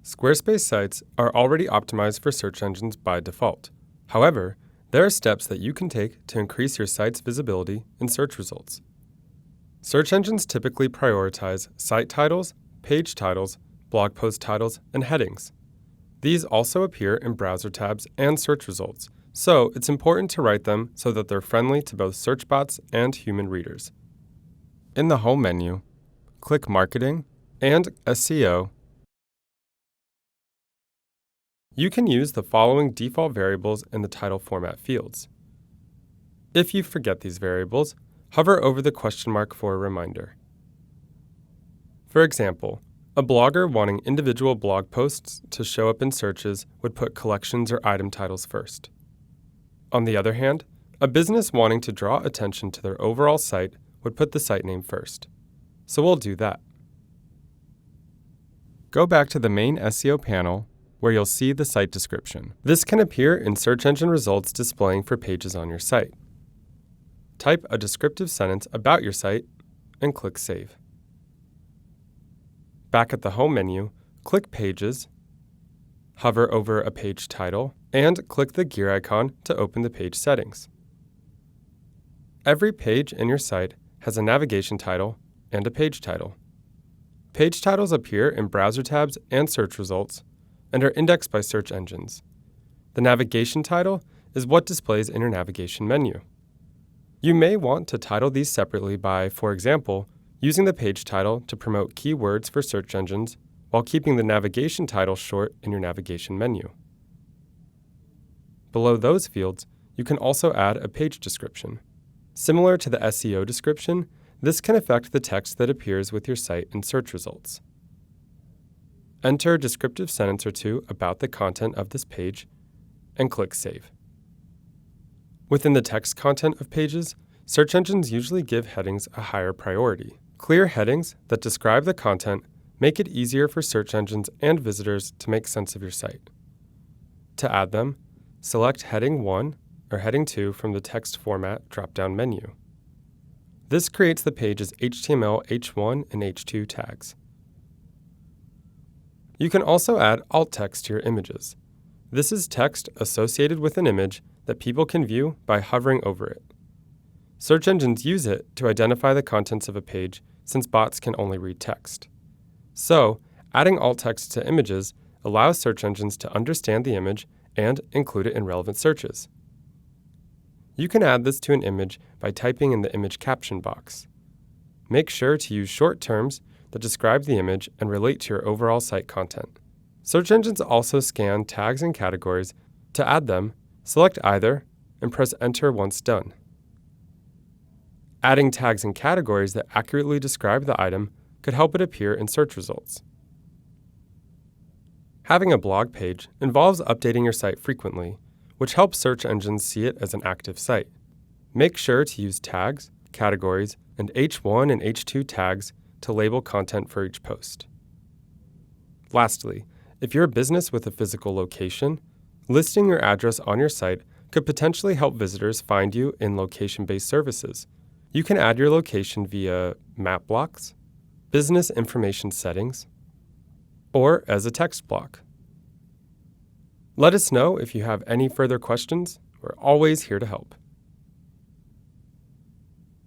Squarespace sites are already optimized for search engines by default. However, there are steps that you can take to increase your site's visibility in search results. Search engines typically prioritize site titles, page titles, blog post titles, and headings. These also appear in browser tabs and search results, so it's important to write them so that they're friendly to both search bots and human readers. In the Home menu, click Marketing and SEO. You can use the following default variables in the title format fields. If you forget these variables, hover over the question mark for a reminder. For example, a blogger wanting individual blog posts to show up in searches would put collections or item titles first. On the other hand, a business wanting to draw attention to their overall site would put the site name first. So we'll do that. Go back to the main SEO panel where you'll see the site description. This can appear in search engine results displaying for pages on your site. Type a descriptive sentence about your site and click Save. Back at the Home menu, click Pages, hover over a page title, and click the gear icon to open the page settings. Every page in your site has a navigation title and a page title. Page titles appear in browser tabs and search results and are indexed by search engines. The navigation title is what displays in your navigation menu. You may want to title these separately by, for example, using the page title to promote keywords for search engines while keeping the navigation title short in your navigation menu. Below those fields, you can also add a page description. Similar to the SEO description, this can affect the text that appears with your site in search results. Enter a descriptive sentence or two about the content of this page and click Save. Within the text content of pages, search engines usually give headings a higher priority. Clear headings that describe the content make it easier for search engines and visitors to make sense of your site. To add them, select Heading 1 or Heading 2 from the Text Format drop-down menu. This creates the page's HTML H1 and H2 tags. You can also add alt text to your images. This is text associated with an image that people can view by hovering over it. Search engines use it to identify the contents of a page since bots can only read text. So, adding alt text to images allows search engines to understand the image and include it in relevant searches. You can add this to an image by typing in the image caption box. Make sure to use short terms that describe the image and relate to your overall site content. Search engines also scan tags and categories. To add them, select either and press Enter once done. Adding tags and categories that accurately describe the item could help it appear in search results. Having a blog page involves updating your site frequently, which helps search engines see it as an active site. Make sure to use tags, categories, and H1 and H2 tags to label content for each post. Lastly, if you're a business with a physical location, listing your address on your site could potentially help visitors find you in location-based services. You can add your location via map blocks, business information settings, or as a text block. Let us know if you have any further questions. We're always here to help.